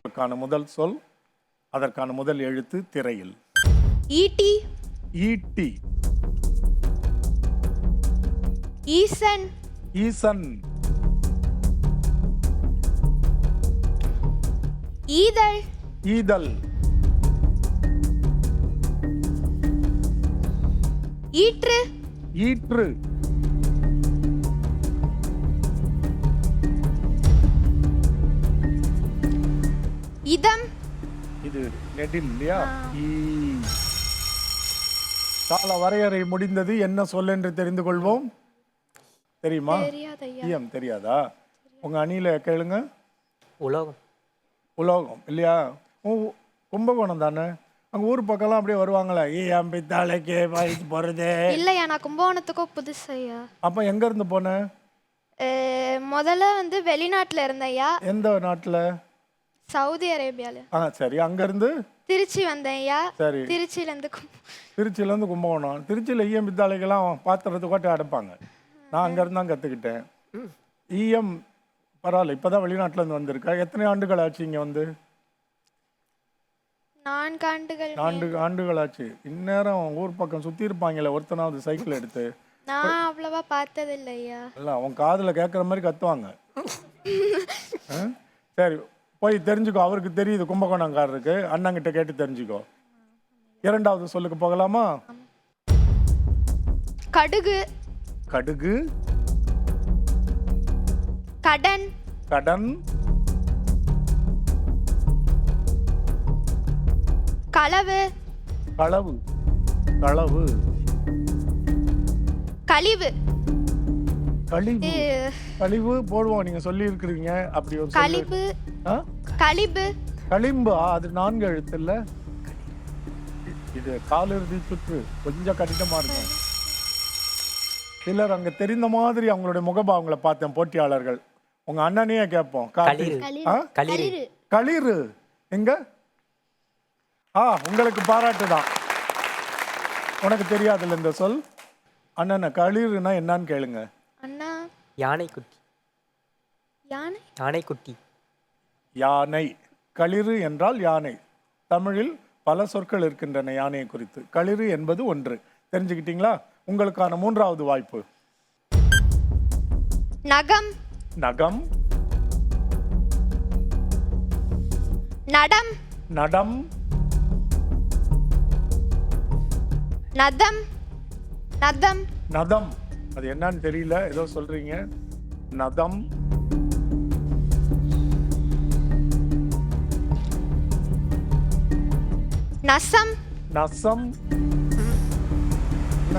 அதற்கான முதல் சொல், அதற்கான முதல் எழுத்து திரையில். ஈட்டி, ஈட்டி. ஈசன், ஈசன். ஈதழ், ஈதல். ஈற்று, ஈற்று. இதம், இது நெடில் இல்லையா? கால வரையறை முடிந்தது. என்ன சொல் என்று தெரிந்து கொள்வோம். தெரியுமா? ஈயம் தெரியாதா? உங்க அணியில கேளுங்க. உலோகம். உலோகம் இல்லையா? கும்பகோணம் தானே? அங்க ஊர் பக்கம்லாம் அப்படியே வருவாங்களே, ஈயம் பித்தாளைக்கு வயசு போறது. இல்லையா, நான் கும்பகோணத்துக்கும் புதுசையா. அப்ப எங்க இருந்து போன? முதல்ல வந்து வெளிநாட்டுல இருந்தையா. எந்த நாட்டுல? சவுதி அரேபியால. சரி. அங்க இருந்து திருச்சி வந்தையா. சரி. திருச்சியில இருந்து கும்பகோணம். திருச்சியில ஈயம் பித்தாளைக்கெல்லாம் பாத்திரத்து கோட்டை அடைப்பாங்க. நான் அங்க இருந்து தான் கத்துக்கிட்டேன். ஈயம் பரவாயில்ல, இப்பதான் வெளிநாட்டுல இருந்து வந்திருக்கா. எத்தனை ஆண்டுகள் ஆச்சு இங்க வந்து? 4 ஆண்டுகள் ஆச்சு. இந்நேரம் ஊர் பக்கம் சுத்தி இருப்பாங்கல்ல ஒருத்தனாவது சைக்கிள் எடுத்து. நான் அவ்வளவா பார்த்தது இல்லையா. இல்ல, அவன் காதுல கேட்கற மாதிரி கத்துவாங்க. சரி, போய் தெரிஞ்சுக்கோ. அவருக்கு தெரியுது கும்பகோணம்காரருக்கு. அண்ணங்கிட்ட கேட்டு தெரிஞ்சுக்கோ. இரண்டாவது சொல்லுக்கு போகலாமா? கடுகு, கடுகு. கடன், கடன். களவு, களவு. களவு. கழிவு. கழிவு. கழிவு போடுவோம். நீங்க சொல்லி இருக்கிறீங்க அப்படி ஒரு கழிவு. கழிவு. களிம்பு. அது 4 எழுத்து இல்ல. இது காலிறுதி சுற்று. கொஞ்சம் கடினமா இருக்கும். சிலர் அங்க தெரிந்த மாதிரி அவங்களுடைய முகபாவங்களை பார்த்தேன் போட்டியாளர்கள். உங்க அண்ணனையே கேட்போம். களிறு எங்க? உங்களுக்கு பாராட்டு தான். உனக்கு தெரியாதுல்ல இந்த சொல்? அண்ணா, களிறுனா என்னன்னு கேளுங்க. அண்ணா, யானைக்குட்டி. யானைக்குட்டி. யானை. களிறு என்றால் யானை. தமிழில் பல சொற்கள் இருக்கின்றன யானையை குறித்து. களிறு என்பது ஒன்று. தெரிஞ்சுக்கிட்டீங்களா? உங்களுக்கான 3வது வாய்ப்பு. நகம், நகம். நடம், நடம். நதம், நதம். நதம். அது என்னன்னு தெரியல, ஏதோ சொல்றீங்க. நதம். நசம், நசம்.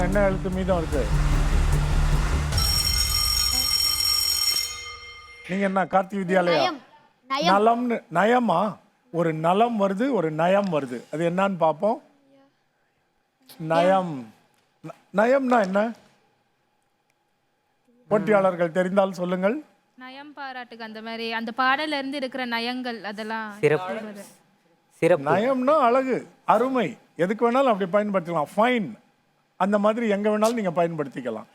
என்ன எழுத்து மீதம் இருக்கு? நீங்க என்ன கார்த்தி வித்யாலயா? நலம்னு. நயமா? ஒரு நலம் வருது, ஒரு நயம் வருது. அது என்னன்னு பாப்போம். நயம். நயம்னா என்ன? போட்டியாளர்கள் தெரிந்தால் சொல்லுங்கள். நயம் பாராட்டுக்கு அந்த மாதிரி அந்த பாடல இருந்து இருக்கிற நயங்கள் அதெல்லாம். சிறப்பு. நயம்னா அழகு, அருமை. எதுக்கு வேணாலும் அப்படி பயன்படுத்திக்கலாம். ஃபைன். அந்த மாதிரி எங்க வேணாலும் நீங்க பயன்படுத்திக்கலாம்.